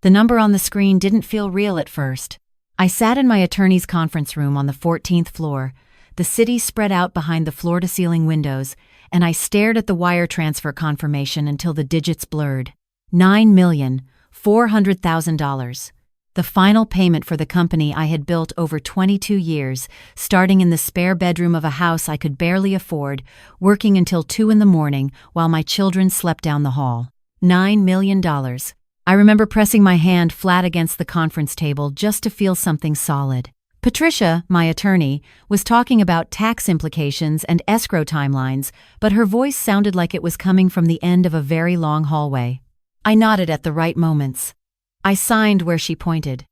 The number on the screen didn't feel real at first. I sat in my attorney's conference room on the 14th floor, the city spread out behind the floor-to-ceiling windows, and I stared at the wire transfer confirmation until the digits blurred. $9,400,000. The final payment for the company I had built over 22 years, starting in the spare bedroom of a house I could barely afford, working until 2 in the morning while my children slept down the hall. $9 million. I remember pressing my hand flat against the conference table just to feel something solid. Patricia, my attorney, was talking about tax implications and escrow timelines, but her voice sounded like it was coming from the end of a very long hallway. I nodded at the right moments. I signed where she pointed.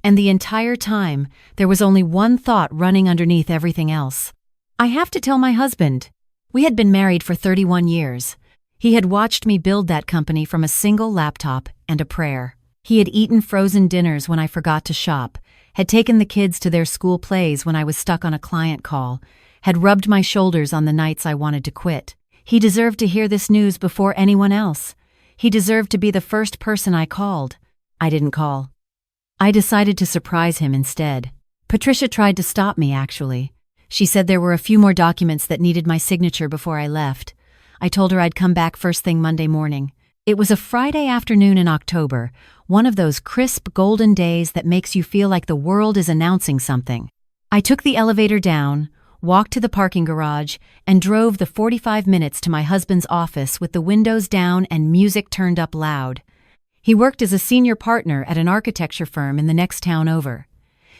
And the entire time, there was only one thought running underneath everything else. I have to tell my husband. We had been married for 31 years. He had watched me build that company from a single laptop and a prayer. He had eaten frozen dinners when I forgot to shop, had taken the kids to their school plays when I was stuck on a client call, had rubbed my shoulders on the nights I wanted to quit. He deserved to hear this news before anyone else. He deserved to be the first person I called. I didn't call. I decided to surprise him instead. Patricia tried to stop me, actually. She said there were a few more documents that needed my signature before I left. I told her I'd come back first thing Monday morning. It was a Friday afternoon in October, one of those crisp, golden days that makes you feel like the world is announcing something. I took the elevator down, walked to the parking garage, and drove the 45 minutes to my husband's office with the windows down and music turned up loud. He worked as a senior partner at an architecture firm in the next town over.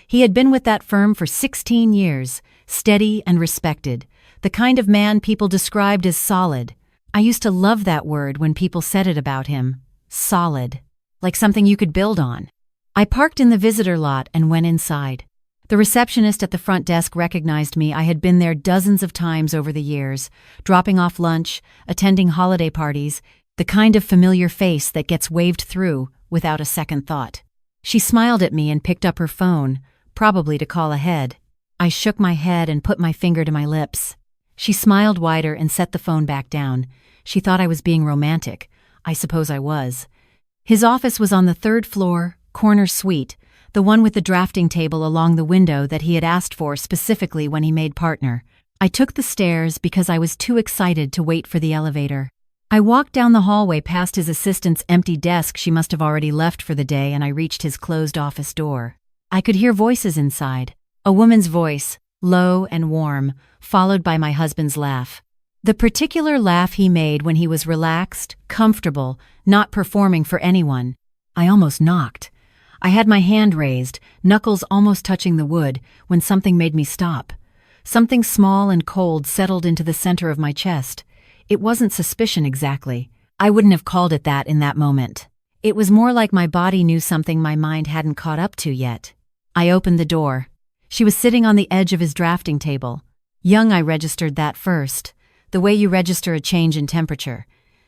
He had been with that firm for 16 years, steady and respected, the kind of man people described as solid. I used to love that word when people said it about him. Solid. Like something you could build on. I parked in the visitor lot and went inside. The receptionist at the front desk recognized me. I had been there dozens of times over the years, dropping off lunch, attending holiday parties, the kind of familiar face that gets waved through without a second thought. She smiled at me and picked up her phone, probably to call ahead. I shook my head and put my finger to my lips. She smiled wider and set the phone back down. She thought I was being romantic. I suppose I was. His office was on the 3rd floor, corner suite, the one with the drafting table along the window that he had asked for specifically when he made partner. I took the stairs because I was too excited to wait for the elevator. I walked down the hallway past his assistant's empty desk. She must have already left for the day, and I reached his closed office door. I could hear voices inside. A woman's voice, low and warm, followed by my husband's laugh. The particular laugh he made when he was relaxed, comfortable, not performing for anyone. I almost knocked. I had my hand raised, knuckles almost touching the wood, when something made me stop. Something small and cold settled into the center of my chest. It wasn't suspicion exactly. I wouldn't have called it that in that moment. It was more like my body knew something my mind hadn't caught up to yet. I opened the door. She was sitting on the edge of his drafting table. Young, I registered that first. The way you register a change in temperature.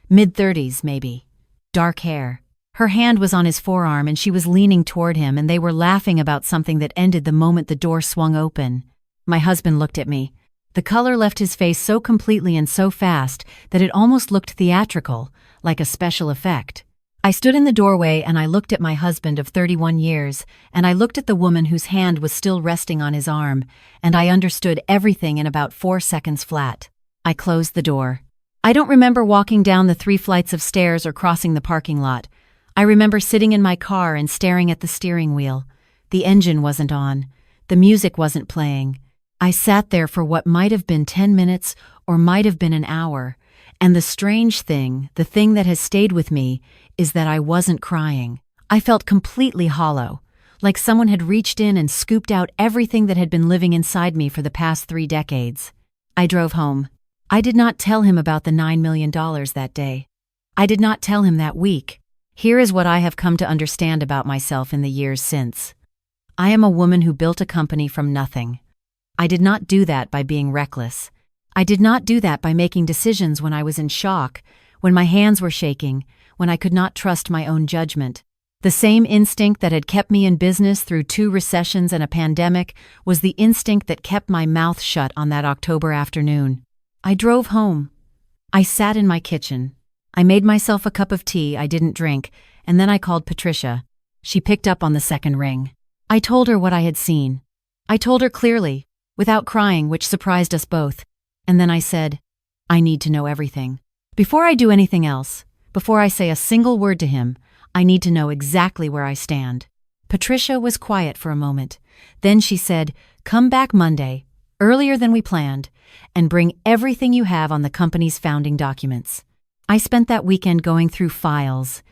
Mid-30s, maybe. Dark hair. Her hand was on his forearm and she was leaning toward him, and they were laughing about something that ended the moment the door swung open. My husband looked at me. The color left his face so completely and so fast that it almost looked theatrical, like a special effect. I stood in the doorway and I looked at my husband of 31 years, and I looked at the woman whose hand was still resting on his arm, and I understood everything in about 4 seconds flat. I closed the door. I don't remember walking down the 3 flights of stairs or crossing the parking lot. I remember sitting in my car and staring at the steering wheel. The engine wasn't on. The music wasn't playing. I sat there for what might have been 10 minutes or might have been an hour. And the strange thing, the thing that has stayed with me, is that I wasn't crying. I felt completely hollow, like someone had reached in and scooped out everything that had been living inside me for the past 3 decades. I drove home. I did not tell him about the $9 million that day. I did not tell him that week. Here is what I have come to understand about myself in the years since. I am a woman who built a company from nothing. I did not do that by being reckless. I did not do that by making decisions when I was in shock, when my hands were shaking, when I could not trust my own judgment. The same instinct that had kept me in business through 2 recessions and a pandemic was the instinct that kept my mouth shut on that October afternoon. I drove home. I sat in my kitchen. I made myself a cup of tea I didn't drink, and then I called Patricia. She picked up on the second ring. I told her what I had seen. I told her clearly, without crying, which surprised us both. And then I said, I need to know everything. Before I do anything else, before I say a single word to him, I need to know exactly where I stand. Patricia was quiet for a moment. Then she said, come back Monday, earlier than we planned, and bring everything you have on the company's founding documents. I spent that weekend going through files.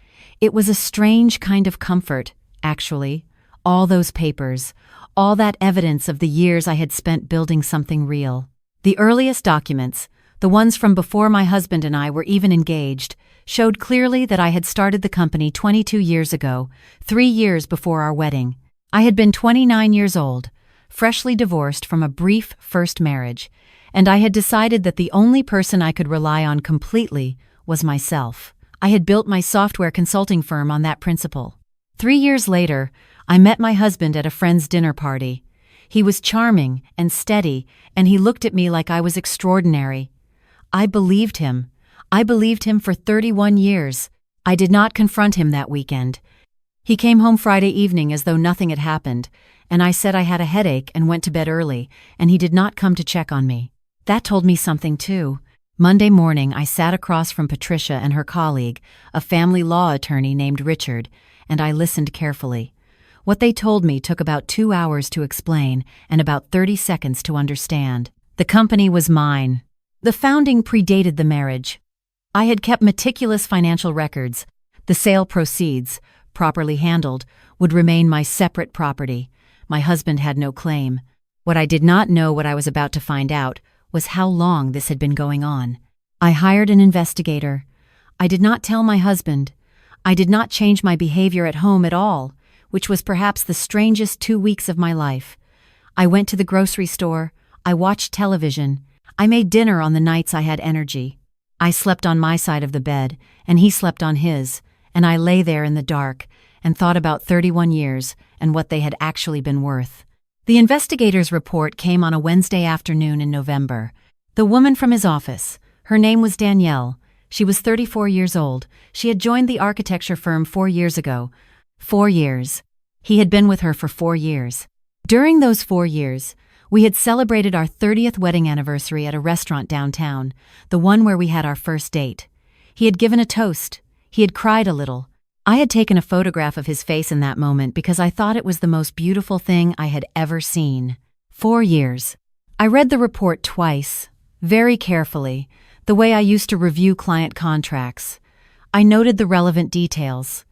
It was a strange kind of comfort, actually. All those papers, all that evidence of the years I had spent building something real. The earliest documents, the ones from before my husband and I were even engaged, showed clearly that I had started the company 22 years ago, 3 years before our wedding. I had been 29 years old, freshly divorced from a brief first marriage, and I had decided that the only person I could rely on completely was myself. I had built my software consulting firm on that principle. 3 years later, I met my husband at a friend's dinner party. He was charming and steady, and he looked at me like I was extraordinary. I believed him. I believed him for 31 years. I did not confront him that weekend. He came home Friday evening as though nothing had happened, and I said I had a headache and went to bed early, and he did not come to check on me. That told me something too. Monday morning, I sat across from Patricia and her colleague, a family law attorney named Richard, and I listened carefully. What they told me took about 2 hours to explain and about 30 seconds to understand. The company was mine. The founding predated the marriage. I had kept meticulous financial records. The sale proceeds, properly handled, would remain my separate property. My husband had no claim. What I did not know, what I was about to find out, was how long this had been going on. I hired an investigator. I did not tell my husband. I did not change my behavior at home at all, which was perhaps the strangest 2 weeks of my life. I went to the grocery store. I watched television. I made dinner on the nights I had energy. I slept on my side of the bed, and he slept on his, and I lay there in the dark and thought about 31 years and what they had actually been worth. The investigator's report came on a Wednesday afternoon in November. The woman from his office, her name was Danielle. She was 34 years old. She had joined the architecture firm 4 years ago. 4 years. He had been with her for 4 years. During those 4 years, we had celebrated our 30th wedding anniversary at a restaurant downtown, the one where we had our first date. He had given a toast. He had cried a little. I had taken a photograph of his face in that moment because I thought it was the most beautiful thing I had ever seen. 4 years. I read the report twice, very carefully, the way I used to review client contracts. I noted the relevant details.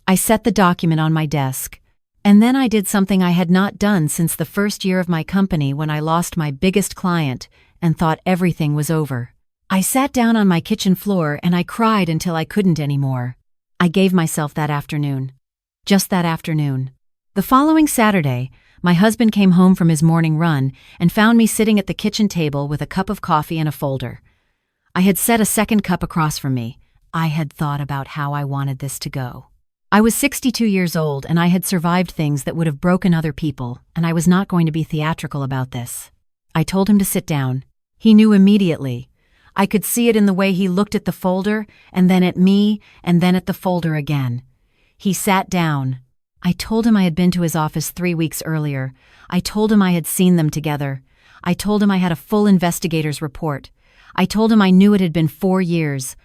I set the document on my desk. And then I did something I had not done since the first year of my company, when I lost my biggest client and thought everything was over. I sat down on my kitchen floor and I cried until I couldn't anymore. I gave myself that afternoon. Just that afternoon. The following Saturday, my husband came home from his morning run and found me sitting at the kitchen table with a cup of coffee and a folder. I had set a second cup across from me. I had thought about how I wanted this to go. I was 62 years old and I had survived things that would have broken other people, and I was not going to be theatrical about this. I told him to sit down. He knew immediately. I could see it in the way he looked at the folder, and then at me, and then at the folder again. He sat down. I told him I had been to his office 3 weeks earlier. I told him I had seen them together. I told him I had a full investigator's report. I told him I knew it had been 4 years.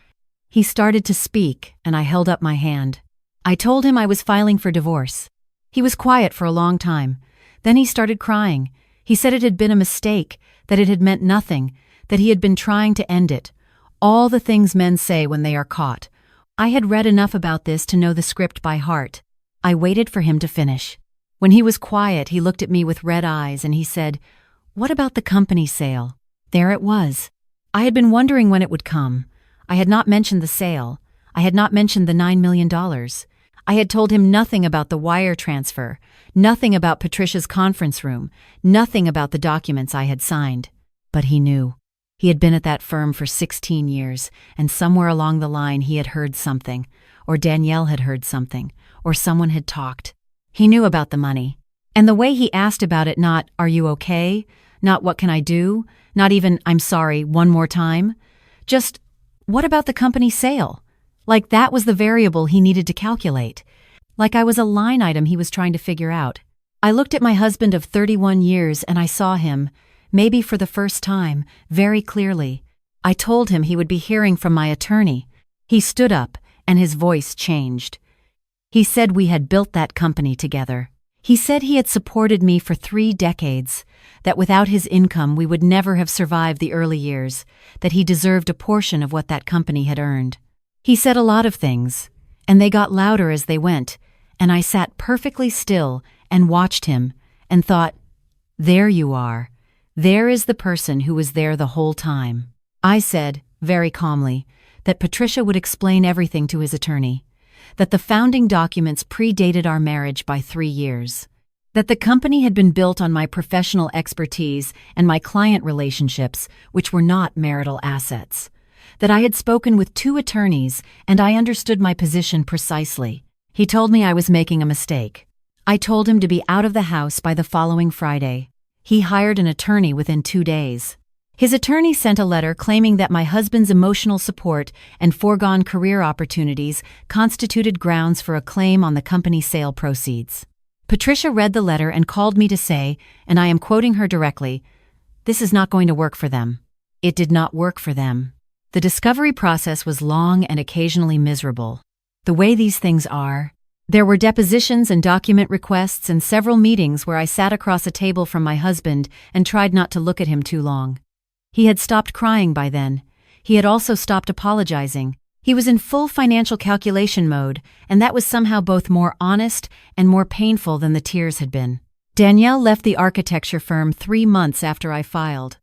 He started to speak, and I held up my hand. I told him I was filing for divorce. He was quiet for a long time. Then he started crying. He said it had been a mistake, that it had meant nothing, that he had been trying to end it. All the things men say when they are caught. I had read enough about this to know the script by heart. I waited for him to finish. When he was quiet, he looked at me with red eyes and he said, "What about the company sale?" There it was. I had been wondering when it would come. I had not mentioned the sale. I had not mentioned the $9 million. I had told him nothing about the wire transfer, nothing about Patricia's conference room, nothing about the documents I had signed. But he knew. He had been at that firm for 16 years, and somewhere along the line he had heard something, or Danielle had heard something, or someone had talked. He knew about the money. And the way he asked about it, not, "Are you okay?" Not, "What can I do?" Not even, "I'm sorry, one more time." Just, "What about the company sale?" Like that was the variable he needed to calculate. like I was a line item he was trying to figure out. I looked at my husband of 31 years and I saw him, maybe for the first time, very clearly. I told him he would be hearing from my attorney. He stood up, and his voice changed. He said we had built that company together. He said he had supported me for 3 decades, that without his income we would never have survived the early years, that he deserved a portion of what that company had earned. He said a lot of things, and they got louder as they went, and I sat perfectly still and watched him, and thought, there you are. There is the person who was there the whole time. I said, very calmly, that Patricia would explain everything to his attorney, that the founding documents predated our marriage by 3 years, that the company had been built on my professional expertise and my client relationships, which were not marital assets, that I had spoken with 2 attorneys and I understood my position precisely. He told me I was making a mistake. I told him to be out of the house by the following Friday. He hired an attorney within 2 days. His attorney sent a letter claiming that my husband's emotional support and foregone career opportunities constituted grounds for a claim on the company sale proceeds. Patricia read the letter and called me to say, and I am quoting her directly, "This is not going to work for them." It did not work for them. The discovery process was long and occasionally miserable. The way these things are. There were depositions and document requests and several meetings where I sat across a table from my husband and tried not to look at him too long. He had stopped crying by then. He had also stopped apologizing. He was in full financial calculation mode, and that was somehow both more honest and more painful than the tears had been. Danielle left the architecture firm 3 months after I filed.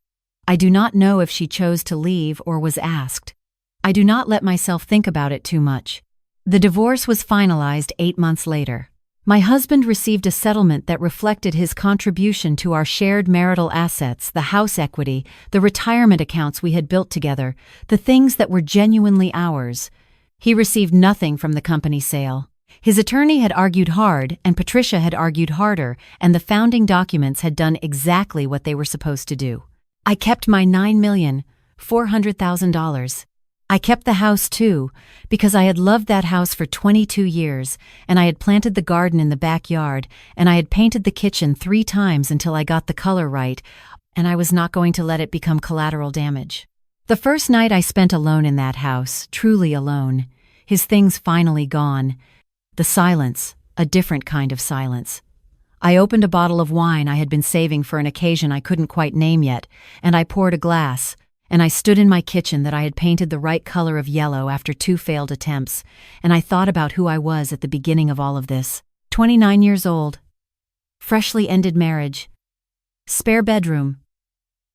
I do not know if she chose to leave or was asked. I do not let myself think about it too much. The divorce was finalized 8 months later. My husband received a settlement that reflected his contribution to our shared marital assets, the house equity, the retirement accounts we had built together, the things that were genuinely ours. He received nothing from the company sale. His attorney had argued hard, and Patricia had argued harder, and the founding documents had done exactly what they were supposed to do. I kept my $9,400,000. I kept the house too, because I had loved that house for 22 years, and I had planted the garden in the backyard, and I had painted the kitchen 3 times until I got the color right, and I was not going to let it become collateral damage. The first night I spent alone in that house, truly alone, his things finally gone. The silence, a different kind of silence. I opened a bottle of wine I had been saving for an occasion I couldn't quite name yet, and I poured a glass. And I stood in my kitchen that I had painted the right color of yellow after 2 failed attempts, and I thought about who I was at the beginning of all of this. 29 years old. Freshly ended marriage. Spare bedroom.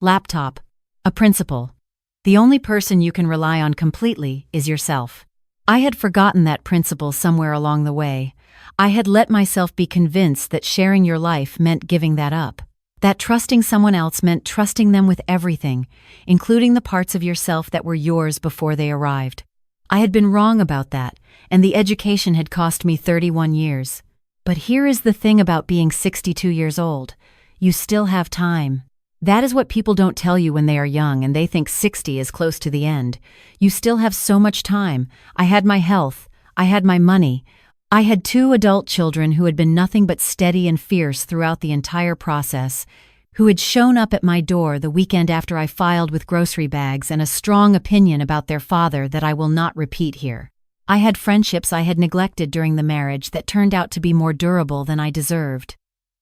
Laptop. A principal. The only person you can rely on completely is yourself. I had forgotten that principle somewhere along the way. I had let myself be convinced that sharing your life meant giving that up. That trusting someone else meant trusting them with everything, including the parts of yourself that were yours before they arrived. I had been wrong about that, and the education had cost me 31 years. But here is the thing about being 62 years old. You still have time. That is what people don't tell you when they are young and they think 60 is close to the end. You still have so much time. I had my health. I had my money. I had 2 adult children who had been nothing but steady and fierce throughout the entire process, who had shown up at my door the weekend after I filed with grocery bags and a strong opinion about their father that I will not repeat here. I had friendships I had neglected during the marriage that turned out to be more durable than I deserved.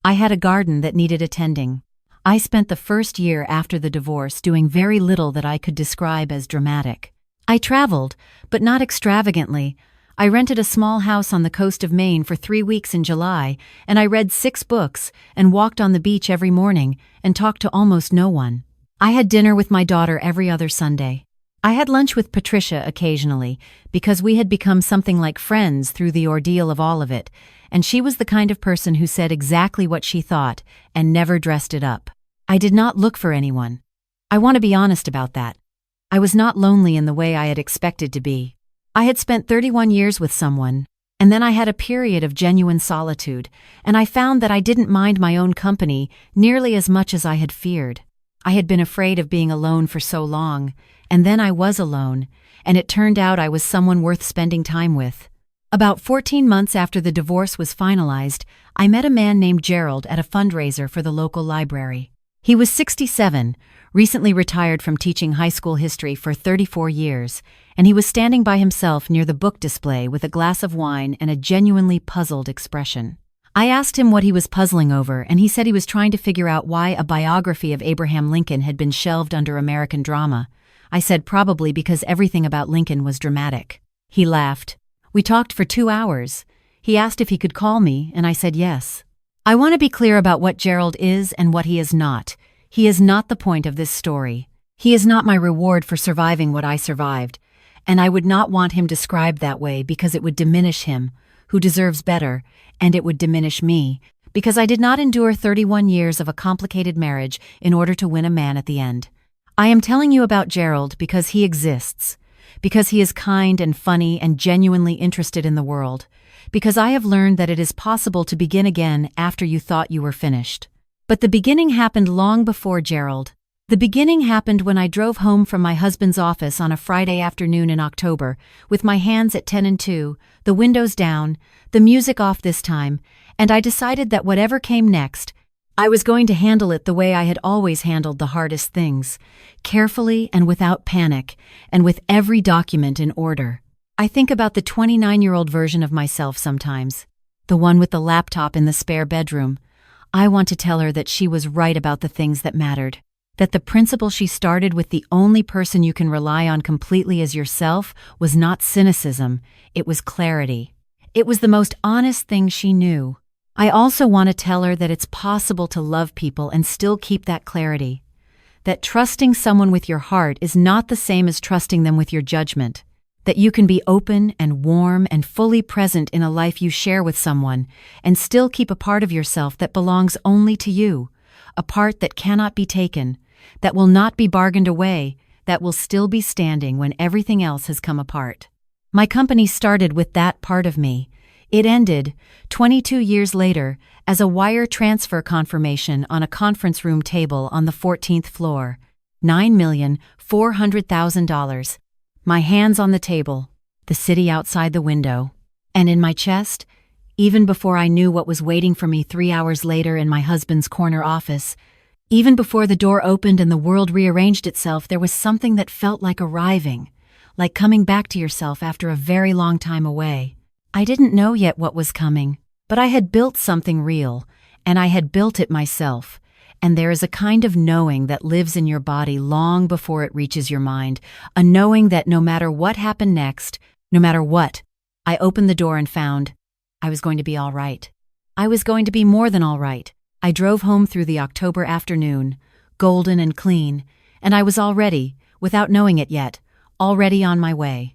I had a garden that needed attending. I spent the first year after the divorce doing very little that I could describe as dramatic. I traveled, but not extravagantly. I rented a small house on the coast of Maine for 3 weeks in July, and I read 6 books and walked on the beach every morning and talked to almost no one. I had dinner with my daughter every other Sunday. I had lunch with Patricia occasionally because we had become something like friends through the ordeal of all of it, and she was the kind of person who said exactly what she thought and never dressed it up. I did not look for anyone. I want to be honest about that. I was not lonely in the way I had expected to be. I had spent 31 years with someone, and then I had a period of genuine solitude, and I found that I didn't mind my own company nearly as much as I had feared. I had been afraid of being alone for so long, and then I was alone, and it turned out I was someone worth spending time with. About 14 months after the divorce was finalized, I met a man named Gerald at a fundraiser for the local library. He was 67, recently retired from teaching high school history for 34 years, and he was standing by himself near the book display with a glass of wine and a genuinely puzzled expression. I asked him what he was puzzling over, and he said he was trying to figure out why a biography of Abraham Lincoln had been shelved under American drama. I said probably because everything about Lincoln was dramatic. He laughed. We talked for 2 hours. He asked if he could call me, and I said yes. I want to be clear about what Gerald is and what he is not. He is not the point of this story. He is not my reward for surviving what I survived, and I would not want him described that way because it would diminish him, who deserves better, and it would diminish me, because I did not endure 31 years of a complicated marriage in order to win a man at the end. I am telling you about Gerald because he exists, because he is kind and funny and genuinely interested in the world, because I have learned that it is possible to begin again after you thought you were finished. But the beginning happened long before Gerald. The beginning happened when I drove home from my husband's office on a Friday afternoon in October, with my hands at 10 and 2, the windows down, the music off this time, and I decided that whatever came next, I was going to handle it the way I had always handled the hardest things, carefully and without panic, and with every document in order. I think about the 29-year-old version of myself sometimes, the one with the laptop in the spare bedroom. I want to tell her that she was right about the things that mattered, that the principle she started with, the only person you can rely on completely as yourself, was not cynicism, it was clarity. It was the most honest thing she knew. I also want to tell her that it's possible to love people and still keep that clarity, that trusting someone with your heart is not the same as trusting them with your judgment, that you can be open and warm and fully present in a life you share with someone and still keep a part of yourself that belongs only to you, a part that cannot be taken, that will not be bargained away, that will still be standing when everything else has come apart. My company started with that part of me. It ended, 22 years later, as a wire transfer confirmation on a conference room table on the 14th floor. $9,400,000. My hands on the table, the city outside the window. And in my chest, even before I knew what was waiting for me 3 hours later in my husband's corner office, even before the door opened and the world rearranged itself, there was something that felt like arriving, like coming back to yourself after a very long time away. I didn't know yet what was coming, but I had built something real, and I had built it myself. And there is a kind of knowing that lives in your body long before it reaches your mind, a knowing that no matter what happened next, no matter what, I opened the door and found I was going to be all right. I was going to be more than all right. I drove home through the October afternoon, golden and clean, and I was already, without knowing it yet, already on my way.